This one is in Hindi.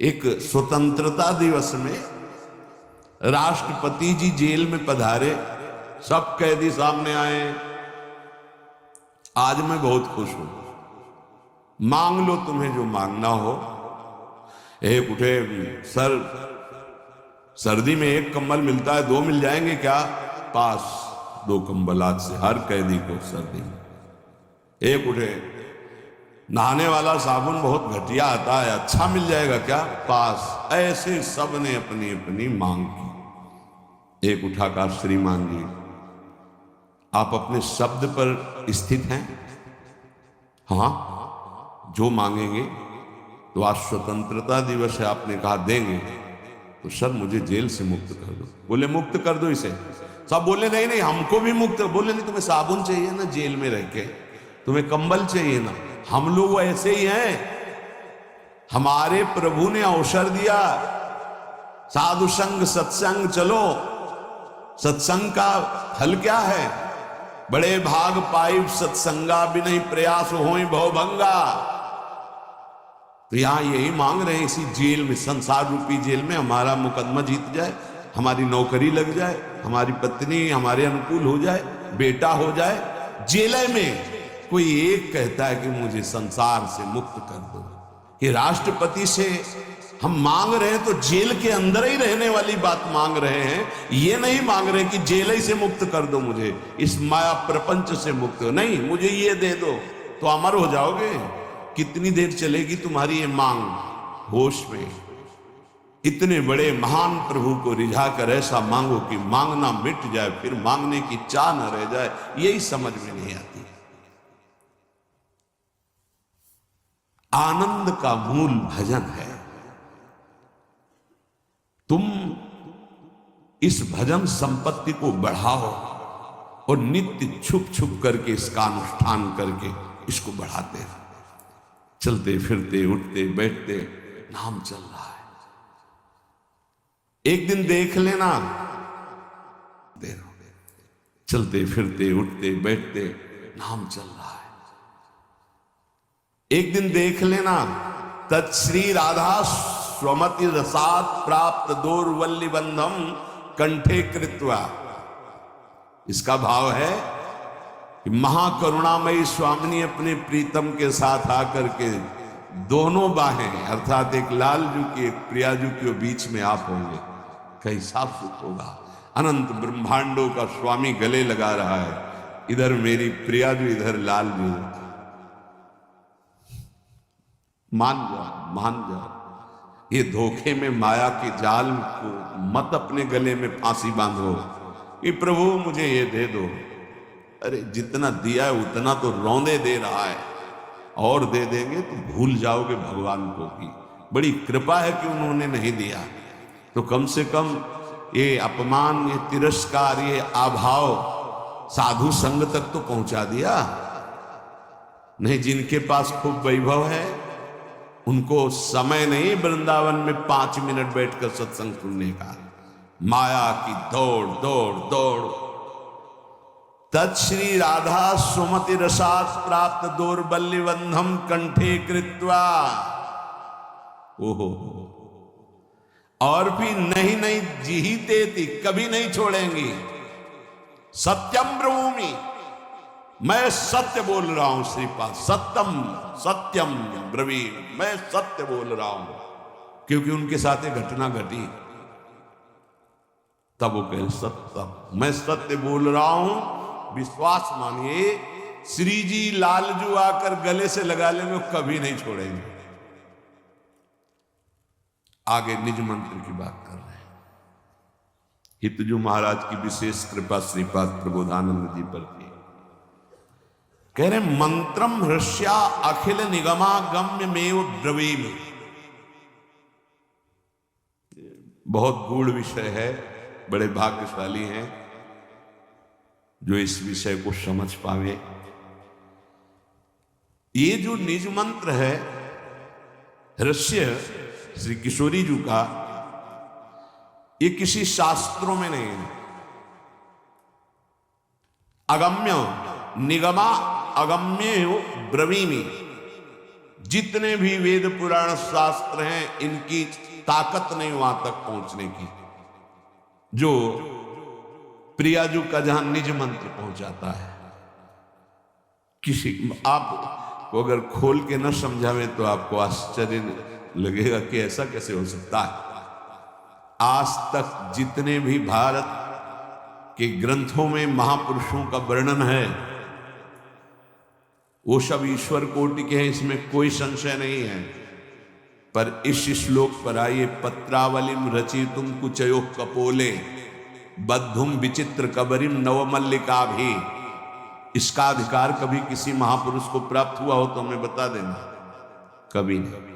एक स्वतंत्रता दिवस में राष्ट्रपति जी जेल में पधारे, सब कैदी सामने आए। आज मैं बहुत खुश हूं, मांग लो तुम्हें जो मांगना हो। एक उठे, सर सर्दी में एक कंबल मिलता है, दो मिल जाएंगे क्या? पास, दो कंबल आज से हर कैदी को सर्दी में। एक उठे, नहाने वाला साबुन बहुत घटिया आता है, अच्छा मिल जाएगा क्या? पास। ऐसे सब ने अपनी अपनी मांग की। एक उठा कहा, श्रीमान जी आप अपने शब्द पर स्थित हैं? हाँ, जो मांगेंगे। तो आज स्वतंत्रता दिवस है, आपने कहा देंगे, तो सर मुझे जेल से मुक्त कर दो। बोले मुक्त कर दो इसे। सब बोले नहीं नहीं हमको भी मुक्त। बोले नहीं, तुम्हें साबुन चाहिए ना जेल में रह के, तुम्हें कंबल चाहिए ना, हम लोग ऐसे ही हैं। हमारे प्रभु ने अवसर दिया, साधु संग सत्संग चलो। सत्संग का फल क्या है? बड़े भाग पाई सत्संगा भी नहीं प्रयास होई भवभंगा। तो यहां यही मांग रहे हैं, इसी जेल में, संसार रूपी जेल में हमारा मुकदमा जीत जाए, हमारी नौकरी लग जाए, हमारी पत्नी हमारे अनुकूल हो जाए, बेटा हो जाए। जेल में कोई एक कहता है कि मुझे संसार से मुक्त कर दो। ये राष्ट्रपति से हम मांग रहे हैं तो जेल के अंदर ही रहने वाली बात मांग रहे हैं। ये नहीं मांग रहे कि जेल ही से मुक्त कर दो, मुझे इस माया प्रपंच से मुक्त हो। नहीं, मुझे ये दे दो तो अमर हो जाओगे। कितनी देर चलेगी तुम्हारी ये मांग? होश में। इतने बड़े महान प्रभु को रिझा कर ऐसा मांगो कि मांगना मिट जाए, फिर मांगने की चाह न रह जाए। यही समझ में नहीं आती। आनंद का मूल भजन है। तुम इस भजन संपत्ति को बढ़ाओ और नित्य छुप छुप करके इसका अनुष्ठान करके इसको बढ़ाते हैं। चलते फिरते उठते बैठते नाम चल रहा है। एक दिन देख लेना, देखो चलते फिरते उठते बैठते नाम चल रहा है। एक दिन देख लेना, तत्श्री राधा स्वमति रसात प्राप्त दोर्वल्ली बंधम कंठे कृत्वा। इसका भाव है कि महाकरुणामयी स्वामिनी अपने प्रीतम के साथ आकर के दोनों बाहें, अर्थात एक लालजू की एक प्रियाजू के बीच में आप होंगे, कैसा सुख होगा। अनंत ब्रह्मांडों का स्वामी गले लगा रहा है, इधर मेरी प्रियाजू, इधर लालजू। मान जाओ, मान जाओ। ये धोखे में माया के जाल को मत अपने गले में फांसी बांधो कि प्रभु मुझे ये दे दो। अरे जितना दिया है उतना तो रौंदे दे रहा है, और दे देंगे तो भूल जाओगे भगवान को भी। बड़ी कृपा है कि उन्होंने नहीं दिया, तो कम से कम ये अपमान, ये तिरस्कार, ये अभाव साधु संग तक तो पहुंचा दिया। नहीं, जिनके पास खूब वैभव है उनको समय नहीं वृंदावन में 5 मिनट बैठकर सत्संग सुनने का। माया की दौड़ दौड़ दौड़। तत्श्री राधा सुमति रसात प्राप्त दौर्बल्य बंधम कंठे कृत्वा। ओहो, और भी नहीं नहीं जीते थी, कभी नहीं छोड़ेंगी। सत्यम ब्रह्मी, मैं सत्य बोल रहा हूं श्रीपाद। सत्यम सत्यम ब्रवी, मैं सत्य बोल रहा हूं। क्योंकि उनके साथ एक घटना घटी, तब वो कहे सत्यम, मैं सत्य बोल रहा हूं, विश्वास मानिए। श्री जी लालजू आकर गले से लगा लेंगे, कभी नहीं छोड़ेंगे। आगे निज मंत्र की बात कर रहे हैं। हितजू महाराज की विशेष कृपा श्रीपाद प्रबोधानंद जी पर थी। कह रहे मंत्रम हृष्या अखिल निगमागम्य मेव ब्रवीमि। बहुत गूढ़ विषय है, बड़े भाग्यशाली हैं जो इस विषय को समझ पावे। ये जो निज मंत्र है हृष्य श्री किशोरी जी का, ये किसी शास्त्रों में नहीं है। अगम्य निगमा अगम्य ब्रवीमि, जितने भी वेद पुराण शास्त्र हैं, इनकी ताकत नहीं वहां तक पहुंचने की जो प्रियाजू का जहां निज मंत्र पहुंचाता है। किसी आप को अगर खोल के न समझावे तो आपको आश्चर्य लगेगा कि ऐसा कैसे हो सकता है। आज तक जितने भी भारत के ग्रंथों में महापुरुषों का वर्णन है वो सब ईश्वर कोटि के हैं, इसमें कोई संशय नहीं है। पर इस श्लोक पर आइए, पत्रावलिम रचितुम कुचयो कपोले बद्धुम विचित्र कबरिम नवमल्लिका भी। इसका अधिकार कभी किसी महापुरुष को प्राप्त हुआ हो तो हमें बता देना, कभी नहीं।